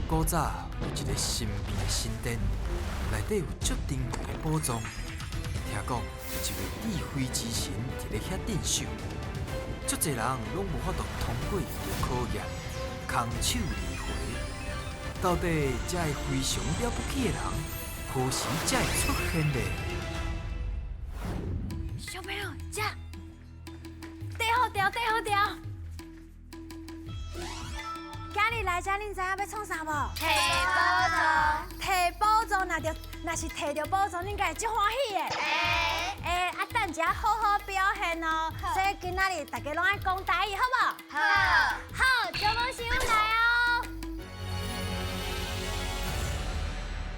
古早有一个神秘的神殿，内底有足珍贵的宝藏。听讲有一位智慧之神伫咧遐镇守，足侪人拢无法度通过伊的考验，空手而回。到底这个非常了不起的人，何时才会出现呢？小朋友，这缀好调，缀好调。今日来遮，恁知影要创啥无？摕宝藏。摕宝藏，若是摕到宝藏，恁家会足欢喜的。啊，等一下好好表现哦。所以今仔日大家拢爱讲台语，好无？好。好，招募新闻来哦。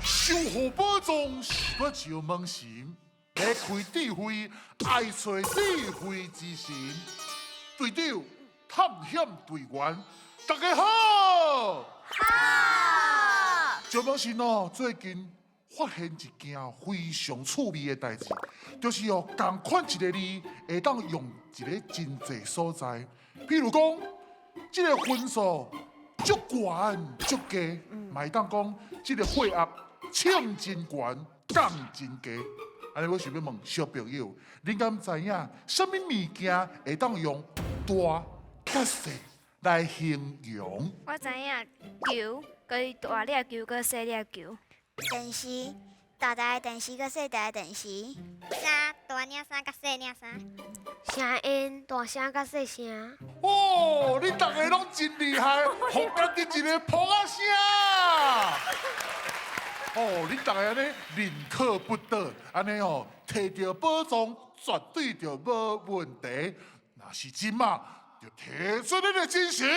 守护宝藏是我招梦神，打开智慧，爱找智慧之神。队长探险队员，大家好。好。招梦神哦，最近发现一件非常趣味的代志，就是哦，同款一个字会当用一个真济所在，譬如讲，这个分数足悬足低，嘛会当讲这个血压称真悬，降真低。安尼，我想要问小朋友，恁敢知影什么物件会当用大、较细来形容？我知影球，佮大粒球，佮细粒球。电视，大台的电视佮细台的电视。衫，大领衫佮细领衫。声音，大声佮细声。哦，你大家拢真厉害，互家己一个捧啊声。哦，你大家呢宁可不得，安尼哦，摕到宝藏绝对就无问题。若是真嘛，就提出你的精神，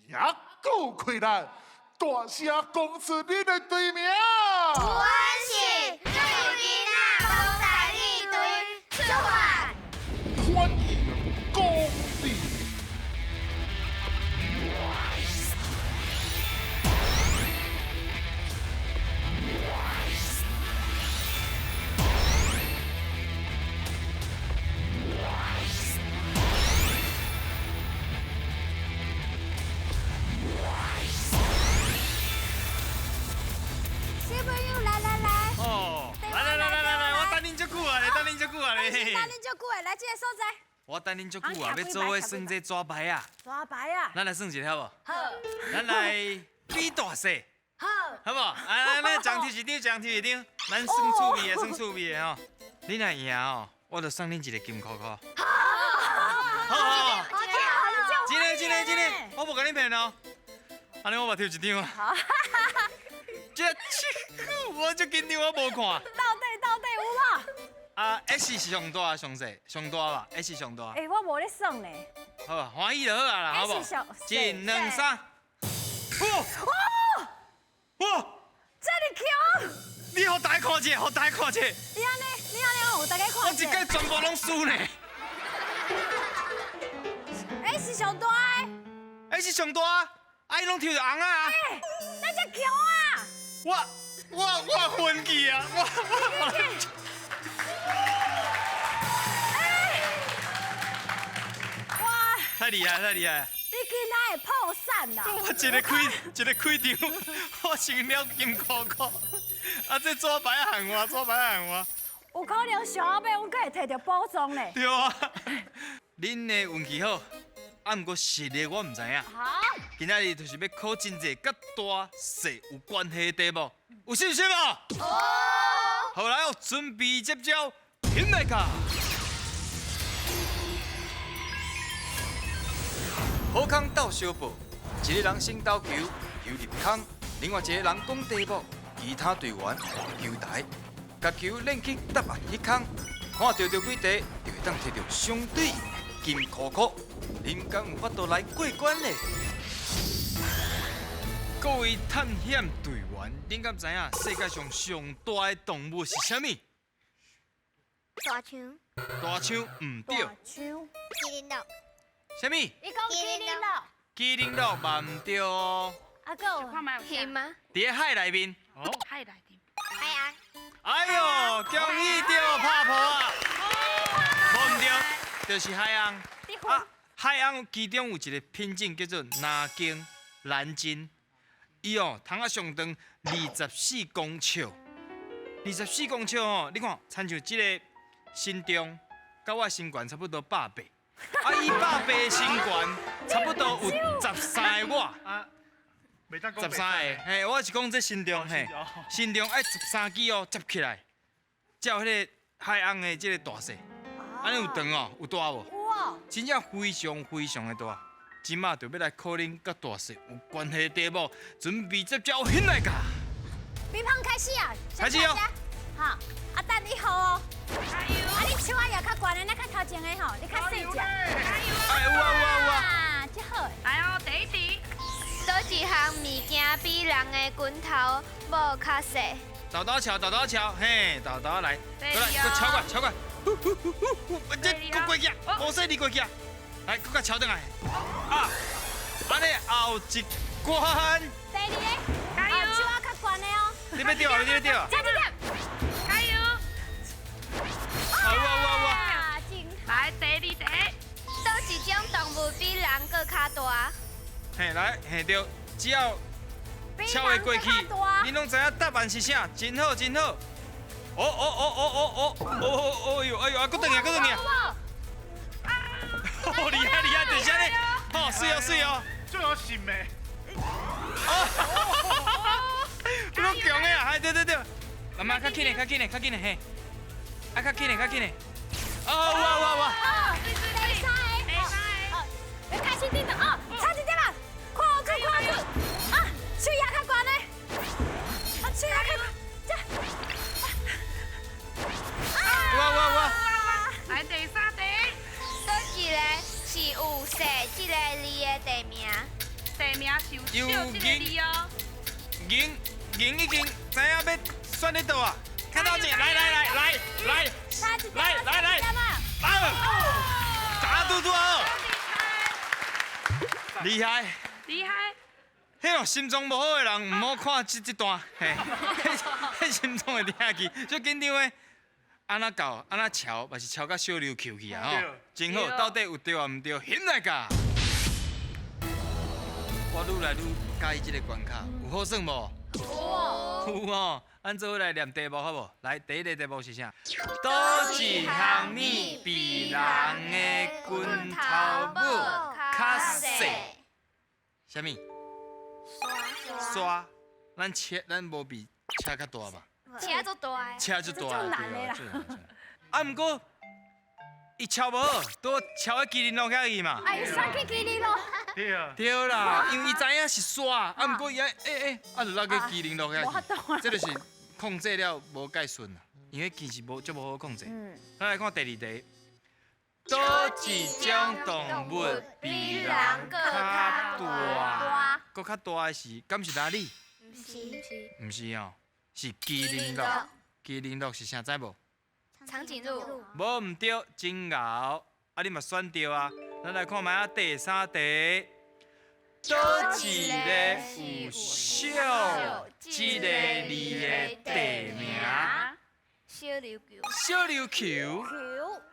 也够困难，大声讲出你的队名。我是对囡仔讲台语队出发。欢迎光临。小朋友，来。哦，来，我等恁足久啊咧，等恁足久啊咧。等恁足久的，来这个所在。我等恁足久啊，要做伙算这抓牌啊。抓牌啊。咱来算一下好无？好。咱来比大小，好。好无？啊，咱奖题一张，咱算趣味的，算趣味的吼。你若赢哦，我就送恁一个金箍箍。好。真的，我无甲你骗哦。安尼我嘛抽一张啊。好。我足紧张，我无看。到底有无？啊 ，S 是上大上细，上大吧 ，S 上大。我无咧算呢。好啊，欢喜就好啊啦，好不？ S 上一、两、三。哇！这么强！你互大家看者，互大家看者。你安尼，互大家看我一届全部拢输呢。S 上大的。 S 上大，啊伊拢抽着红啊。那只强啊！我分去啊！哇！太厉害！你今仔会破产啦！我一个开场，我成了金箍箍。啊，这抓牌喊我。有可能上后尾，阮阁会摕到宝藏呢。对啊，恁的运气好，啊，毋过实力我唔知影。好。今仔日就是要考真济甲大细有关系的题目，有信心无？好来哦，准备接招，品来卡。好康斗相报，一个人先投球，球入空，另外一个人讲题目，其他队员球台，甲球扔去答案迄空，看到几题，就会当摕到相对金箍箍。恁敢有法度来过关呢？各位探险队员，恁敢知影世界上上大的动物是啥物？大象。大象唔对，大象。麒麟鹿。啥物？你讲麒麟咯？麒麟鹿嘛唔对哦。啊，还有鱼吗？伫咧海内面。哦，海内面。海洋。哎呦，恭喜到拍婆啊！无唔对，就是海洋。啊，海洋其中有一个品种叫做蓝鲸，蓝鲸。伊哦，窗仔上长24公尺，24公尺哦，你看，亲像即个身重，甲我身悬差不多100倍，啊，伊100倍的身悬，差不多有13个我。啊，袂当讲13个，嘿，我是讲这身重，嘿，身重爱13支哦，接起来，才有迄个海洋的即个大细，安尼有长哦，有大无？哇，真正非常非常的大。即马就要来考恁甲大细有关系的题目，准备接招现来噶。比方开始啊，开始哦。好，啊，等你好哦。啊，你手啊也较悬的，咱较头前的吼，你较细只。哎，有啊有啊有啊。啊，真好。来哦，第一题。倒一项物件比人的拳头无较细？豆豆桥，豆豆桥，嘿，豆豆来，过来，第二过超过，超过，这过过去啊，无说你过去啊，来，搁甲超转来，啊，安尼后一关，第二个，加油手啊较悬的哦。你要掉啊，你要掉啊，加一点。加油！有啊，啊，真好。来，第二题。倒一种动物比人搁较大？嘿，来，嘿对，只要比超会过去人较大，你拢知影答案是啥，真好，真好。哦哟，哎呦，啊，搁转去，搁转去。哦，厉害厉害，等下呢，哦，水哦水哦，最有心的。不拢强的啊，哎对，慢慢较紧的，较紧的嘿，啊较紧的，哦哇，哦，第三个，哦，要开始点了哦，差一点啦，看住，啊，手也较悬的，啊，手也较悬，这，哇，来，第三题。倒一个是有细即个字的地名？地名是有少这个字哦。赢已经知影要选咧倒啊，看到这，来，差一点，来，啊，打嘟哦，厉害。厉害！迄种心脏无好的人，唔好看这段，嘿，迄心脏会疼去，最紧张的，安那搞，安那桥，嘛是桥到小琉球去啊吼，真好，到底有对啊唔对，现来噶。我愈来愈介意这个关卡，有好耍无？有哦，咱做伙来念题目好无？来，第一个题目是啥？倒一项物比人的拳头母较细？啥物？刷，咱无比车较大吧？车足大的。车就大，这就难的啦对啊。啊，毋过伊敲无好，都敲喺麒麟路遐去嘛。哎，上去给你咯。对啊。对啦，因为伊知影是刷，啊，毋过伊啊就落去麒麟路遐无法度去，这就是控制了无介顺啦，因为其实足无好控制。咱来看第二题，倒一种动物比人搁较大？搁较大的是，敢是哪里？毋是哦，是麒麟鹿。麒麟鹿是啥知无？长颈鹿。无毋对，真牛！啊，你嘛选对啊！咱来看卖第三题，倒一个有小即个字的地名？小琉球。小琉球，球，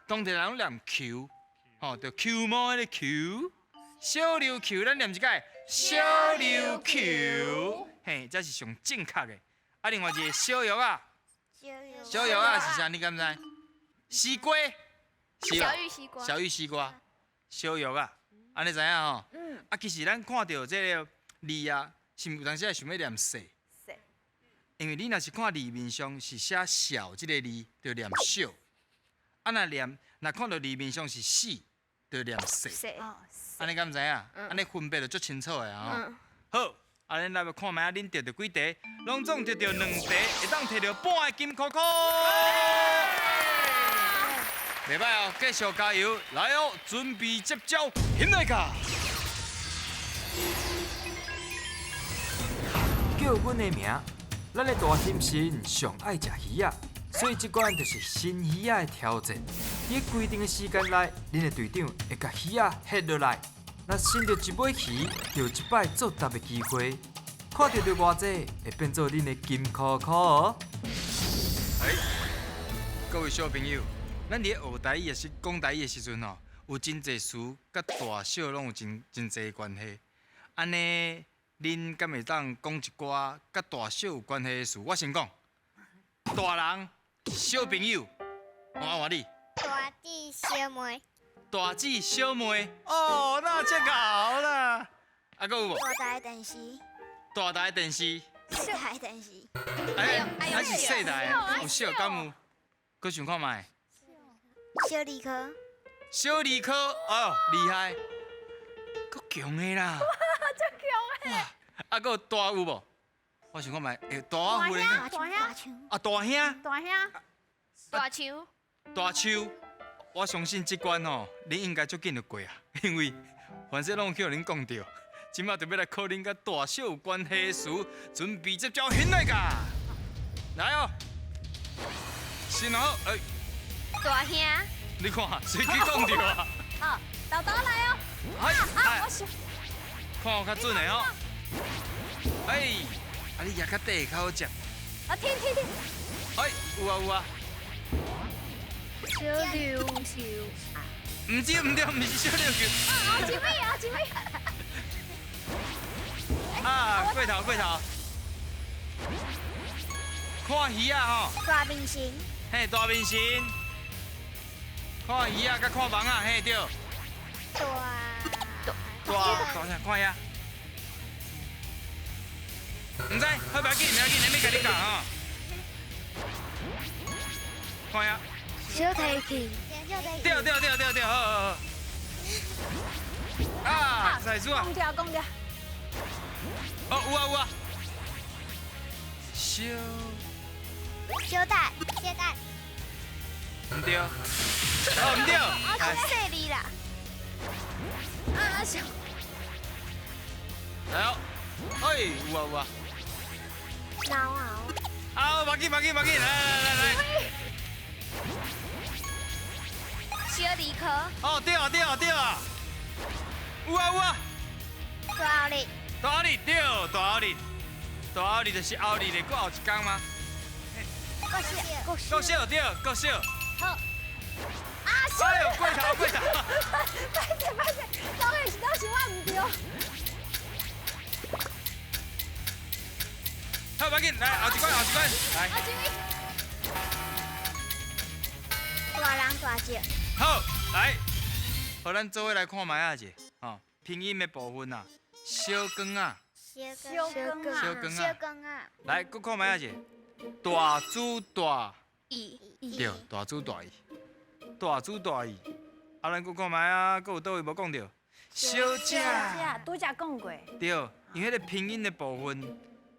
当地人拢念球，吼，就球毛迄个球。小琉球，咱念一解，小琉球，嘿，这是上正确的。啊，另外一个小玉啊，小玉啊是啥？你敢知？西瓜，是吧？小玉西瓜。小玉西瓜，小玉啊，安尼知影吼？啊，其实咱看到这个字啊，是毋有当时会想要念细？因为你若是看字面上是写小这个字，就念小；啊，若看到字面上是细，就念细。哦，安尼敢知影？安尼分别就足清楚的啊！好，啊，咱来要看卖恁得到几题，拢总得到2题，会当摕到半个金箍箍。袂歹哦，继续加油！来哦，准备接招，现来ka！叫阮的名，咱的大心神上爱食鱼仔，所以这关就是新鱼仔的挑战。伫规定的时间内，恁的队长会甲鱼仔下落来。若新到一尾鱼，就有一摆作答的机会。看到着偌济，会变做恁的金箍箍哦。各位小朋友，咱伫咧学台语也是讲台语的时阵吼，有真侪词甲大小拢有真侪关系。安尼，恁敢会当讲一寡甲大小有关系的事？我先讲，大人、小朋友，换你。大姊小妹，大姊小妹，哦，那这个好啦。啊，搁有无？大台电视，大台电视，小台电视，哎，还是细台的，有小敢有？搁想看卖？小理科，小理科，哦，厉害，够强的啦。足强哇！啊，搁有大有无？我想看卖，大有应该。大枪，大枪，啊，大兄，大兄，大树，大树，我相信这关哦，恁应该足紧就过啊，因为凡事拢有叫恁讲到，即马就要来考恁甲大小有关系的事，准备接招现来噶。来哦，先好，大兄，你看，随去讲着啊，哦，豆豆来哦。哎，我想，看有较准的哦。哎，啊你也较底较好食。听。哎，有啊有啊。小溜球，唔对，唔是小溜球。前面。啊，过头。看鱼啊吼，大明星，嘿，大明星。看鱼啊，甲看网啊，嘿对。大啥看呀？唔知，好不要紧，你要甲你讲吼。看呀，小提琴，对，好。啊，赛主啊，讲掉。哦有啊。小，小蛋，唔对，哦唔对，来细哩啦，小。来哦，哎有啊。挠，啊，别紧，来。小理科，哦对啊，有啊。大奥利，大奥利对，大奥利就是奥利的，搁后一天吗？够小对，够小。好。哎呦，过头。歹势，都是我唔对。好，别紧，来后一关，来。大人大姐，好，来，互咱做伙来看卖啊者，吼，拼音的部分啊，小光啊，小羹啊，来，搁看卖啊者，大主大义，对，大主大义，啊，咱搁看卖啊，搁有倒位无讲到？小姐，拄则讲过。对，因为迄个拼音的部分，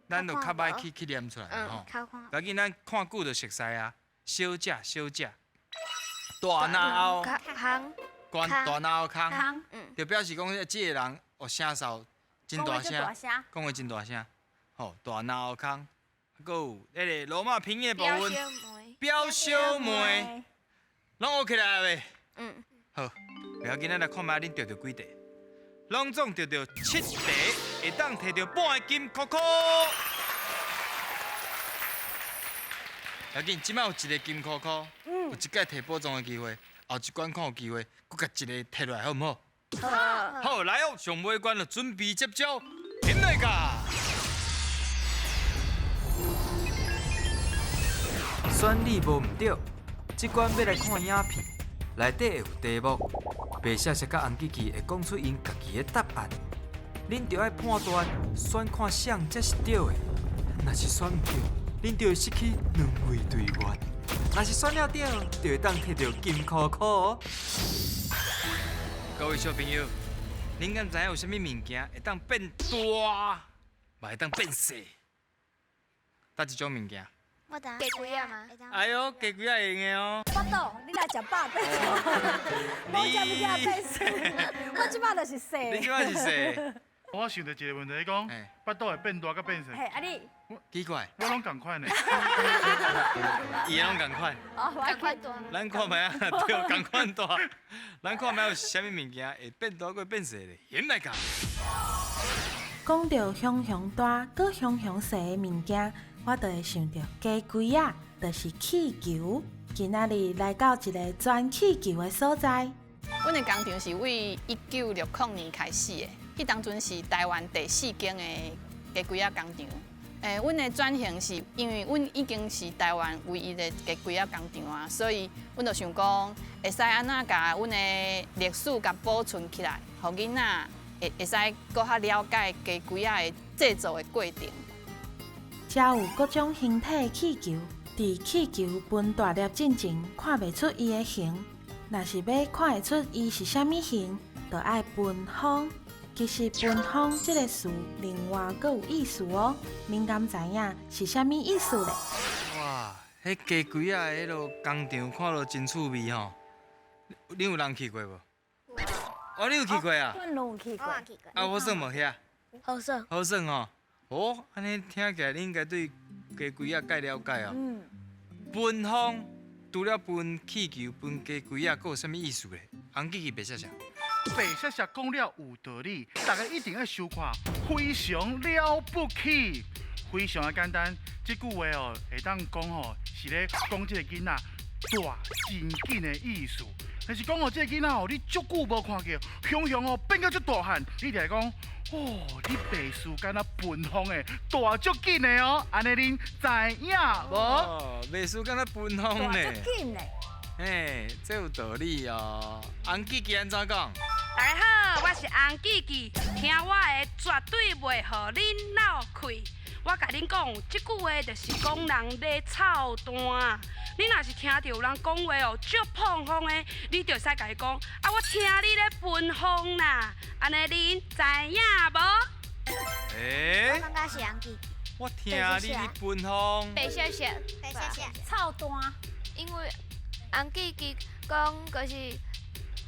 咱就较歹去念出来吼。考看，不要紧，咱看久就熟悉啊。小姐，大脑后，康，大脑后空，康，就表示讲这个人哦声哨真大声，讲话真大声。吼，大脑后空，还有迄个罗马拼音的部分，表小妹，拢学起来未？好，不要紧，咱来看卖恁得到几题，拢总得到7题，会当摕到半个金箍箍。要紧，即摆有一个金箍箍，有一届摕宝藏的机会，后一关看有机会，佮甲一个摕落来，好唔好？好，来哦，上尾关就准备接招，现来噶！选你无毋对，即关要来看影片，内底会有题目，白写写甲红旗旗会讲出因家己的答案，恁着爱判断，选看谁才是对的。若是选毋对，恁就会失去2位队员；若是选了对，就会当摕到金箍箍哦。各位小朋友，恁敢知影有啥物物件会当变大，嘛会当变细？哪一种物件？我等给几啊吗？哎呦，加几啊会用的哦！巴肚，你来食饱变瘦，我才不叫变瘦，我即摆就是瘦。你即摆是细，我想到一个问题，讲嘿巴肚会变大甲变细，嘿，啊你，奇怪，我拢共款的。伊拢共款。哦，我赶快多，咱看卖啊，对，共款大。咱看卖有啥物物件会变大过变细咧？现来讲。讲到熊大、搁熊细的物件，我就会想到鸡龟啊，就是气球。今仔日来到一个钻气球的所在。阮的工厂是为1960年开始的，迄当阵是台湾第4间的鸡龟仔工厂。阮的转型是因为阮已经是台湾唯一的鸡龟仔工厂啊，所以阮就想讲，会使安怎甲阮的历史甲保存起来，互囡仔会使搁较了解鸡龟仔的制作的过程。遮有各种形体的气球，伫气球分大粒进前，看袂出伊的形。若是要看会出伊是啥物形，就爱分方。其实分方这个词另外阁有意思哦，恁敢知影是啥物意思咧？哇，迄鸡龟仔的迄落工厂看落真趣味吼。你有人去过无？哦，你有去过啊？阮有去过。啊，我算无遐。好耍。好耍吼。哦，安尼听起来你应该对鸡龟仔介了解哦。分方除了分气球、分鸡龟仔，阁有啥物意思咧？红记白写写。白谢谢讲了有道理，大家一定要收看，非常了不起，非常的简单。这句话哦，会当讲吼，是咧讲这个囡仔大真紧的意思。但是讲哦，这个囡仔哦，你足久无看见，雄雄哦变到足大汉，你就会讲，哦，你白事敢若分方的大足紧的哦，安尼恁知影无？哦，白事敢若分方大呢？足紧嘞！嘿，这有道理哦。红记记安怎讲？大家好，我是红记记，听我的绝对袂互恁闹气。我甲恁讲，即句话就是讲人咧操蛋。你若是听到有人讲话哦，足碰风的，你就使甲伊讲，啊，我听你咧分风啦，安尼恁知影无？我感觉是红记。我听你咧分风。白谢谢，白谢谢。操蛋！因为红记记讲就是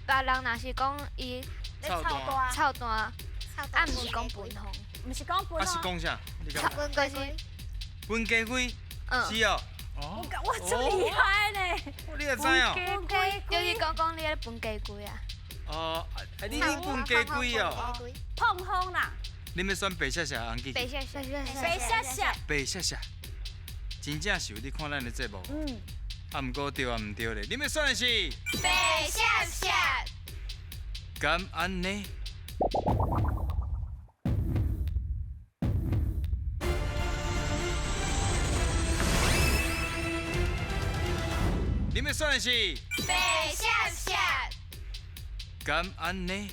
别人若是讲伊操蛋。操蛋，啊毋是讲分风，毋是讲分啊是哦。讲啥？你讲。分就是分鸡龟。是哦。我真厉害呢！你会知哦？分鸡就是讲你咧分鸡龟啊。哦，你咧分鸡龟哦。碰风啦！你要选白谢谢红记。白谢谢，白谢谢。白谢谢。真正是有你看咱的节目。啊，毋过对啊，毋对咧。你要选的是白谢谢。敢安呢？你要选的是白谢谢。敢安呢？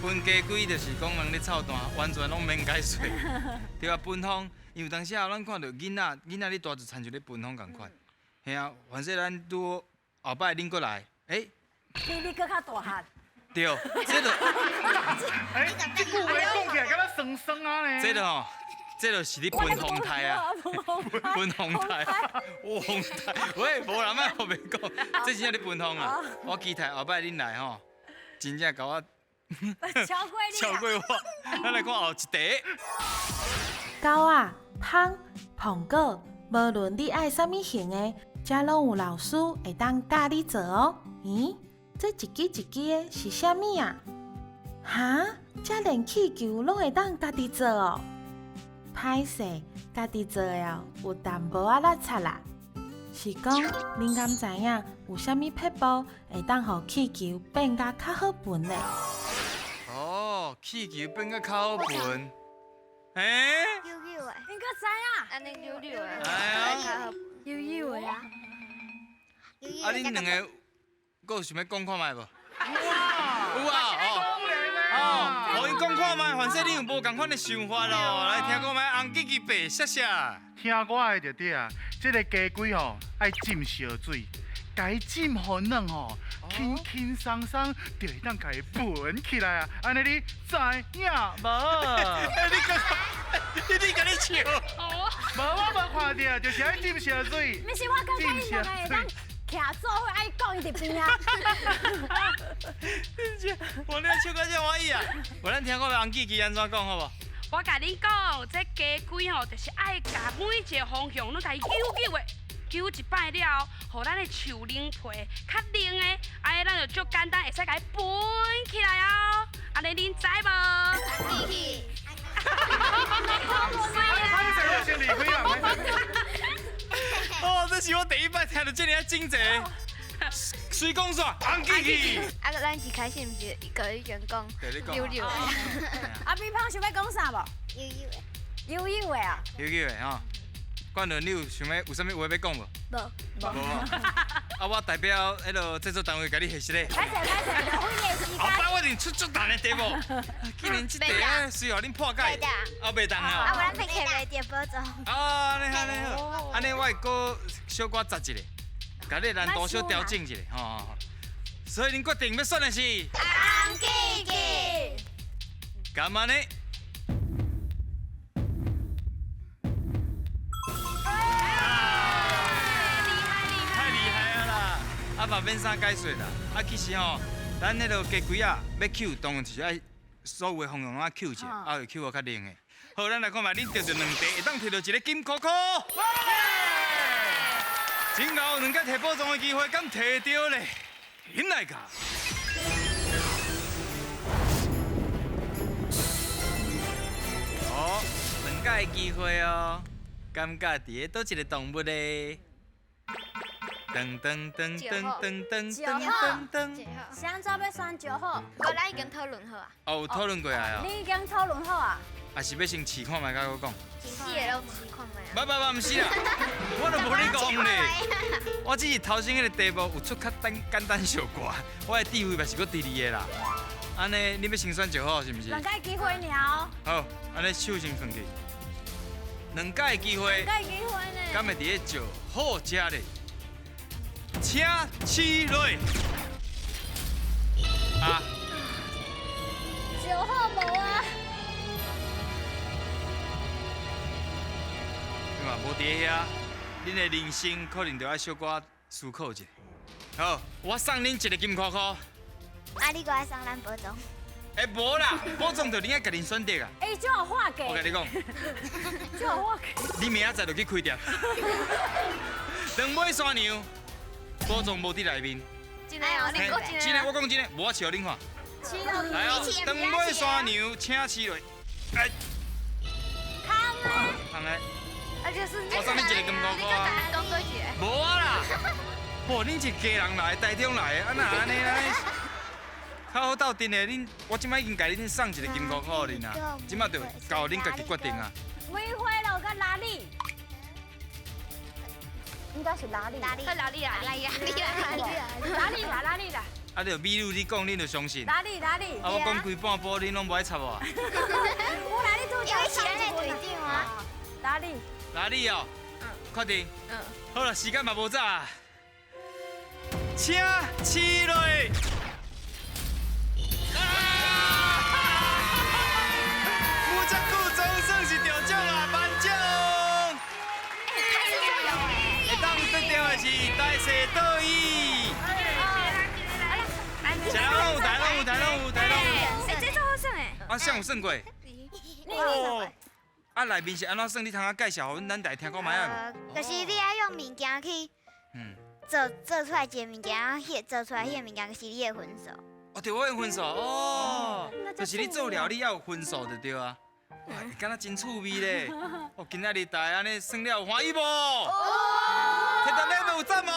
分鸡龟就是讲人咧操蛋，完全拢免解说。对啊，分方，因为当时啊，咱看到囡仔咧大就亲像咧分方共款。嘿啊，凡说咱拄后摆恁过来，你搁较大汉。对，这就，这句话讲起来敢若酸酸啊呢。这就吼，这就是你分方态啊，分方态，方态。喂，无人莫后面讲，这真正咧分方啊。我期待后摆恁来吼，真正甲我。超过你超过我，咱来看后一题。狗仔、蜂、苹果，无论你爱啥物型的，遮拢有老师会当教你做哦。咦，这一支一支的是啥物啊？哈，遮连气球拢会当家己做哦。歹势，家己做的哦，有淡薄仔邋遢啦。是讲，恁敢知影有啥物撇步会当互气球变甲较好分呢？哦，气球变甲较好分，悠悠的。你搁知影？安尼溜溜的，哎呀，悠悠的啊！啊，恁两个，阁有想要讲看卖无？有啊，哦，互伊讲看卖，反正你有无共款的想法咯，来听讲卖，红记记白谢谢。听我的就对啊，这个鸡龟吼爱浸烧水，甲伊浸好软吼，轻轻松松就会当甲伊分起来啊！安尼你知影无？你甲你笑？无我无看到，就是爱浸烧水。不是我感觉伊两个会当徛做伙爱讲伊伫边啊。我你笑到这欢喜啊！无咱听讲红记记安怎讲好无？我甲你讲，这鸡龟吼，就是爱甲每一个方向拢甲伊揪一摆了，互咱的树鳞皮较嫩的，安尼咱就足简单，会使甲伊分起来哦。安尼恁知无？嘻嘻。我先离开啊！哦，这是我第一摆听到这尔精济。随讲煞，红记记。啊，咱一开始毋是个已经讲溜溜的。啊，比方想要讲啥无？悠悠的啊。悠悠的吼，冠伦，你有想要有啥物话要讲无？无。啊，我代表迄落制作单位甲你谢谢咧。歹势，就费个时间。后摆我一定出足难的题目。既然这题需要恁破解，啊，袂当啊，哦。不然被客袂着保重。啊，安尼好，安尼我会搁小可杂一个，甲你难度小调整一下，吼。所以恁决定要选的是红记记。干嘛呢？太厉害了啦！啊，嘛免啥解说啦。啊，其实吼，咱迄落鸡龟啊，要扣当然就是爱所有的方向啊扣一下，啊会扣到较灵的。好，咱来看卖，恁得着2题，会当摕到一个金箍箍。今后有2个摕宝藏的机会，敢摕到咧？恁来甲。哦，2个的机会哦，感觉伫咧倒一个动物咧？噔噔噔噔噔噔噔噔。啥怎要选石好？无，咱已经讨论好啊。哦，有讨论过来哦。你已经讨论好啊？还是要先试看卖，甲我讲。死的都试看卖啊。不，毋是啦，我都无你讲咧。我只是头先迄个题目有出较简单小寡，我的智慧嘛是搁第2个啦。安尼，你要先选石好是毋是？ 2个机会了。好，安尼手先放起。2个的机会。2个机会呢？敢会伫咧石好食咧？请起来。啊。石好无啊？你嘛无伫遐，恁的人生可能就要小可思考一下。好，我送恁一个金箍箍。啊，你搁爱送咱保重。无啦，保重就你爱家己选择啊。怎么化价？我甲你讲，怎么化价？你明仔载就去开店。长尾山羊，保重无伫内面。真的哦，你讲真的。真的，我讲真的，无我笑恁看。来哦，长尾山羊，请起来。哎。康诶。啊，就是我送你一个金箍箍啊。你讲过一个。无啊啦。哦，恁是家人来，台中来，啊那安尼安尼。较好斗阵的，恁我即摆已经甲恁送一个金箍箍恁啊，即摆就交恁家己决定啊。威辉咯，甲拉力，应该是拉力。拉力啦。啊，着美女你讲，恁就相信。拉力。啊，我讲规半波，恁拢无爱插我。我来你拄因为是咱的队长啊。拉力。拉力哦。确定。好了，时间嘛无早啊。请起来。有遮久总算是中奖啊，颁奖！会当得到的是大势倒椅。台龙。这做好耍诶。啊，啥有算过？哦。啊，内面是安怎算？你通下介绍，咱大家听看卖啊。就是你爱用物件去，做出来一个物件，做出来迄个物件就是你的分数。哦，对，我有分数哦，就是你做料理要有分数就对啊。哇，敢若真趣味咧！哦，今仔日大家安尼算了有欢喜无？摕到礼物有赞无？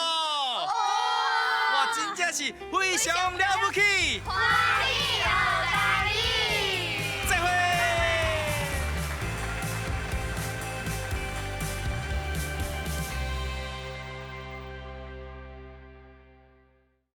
哇，真正是非常了不起！欢喜啊！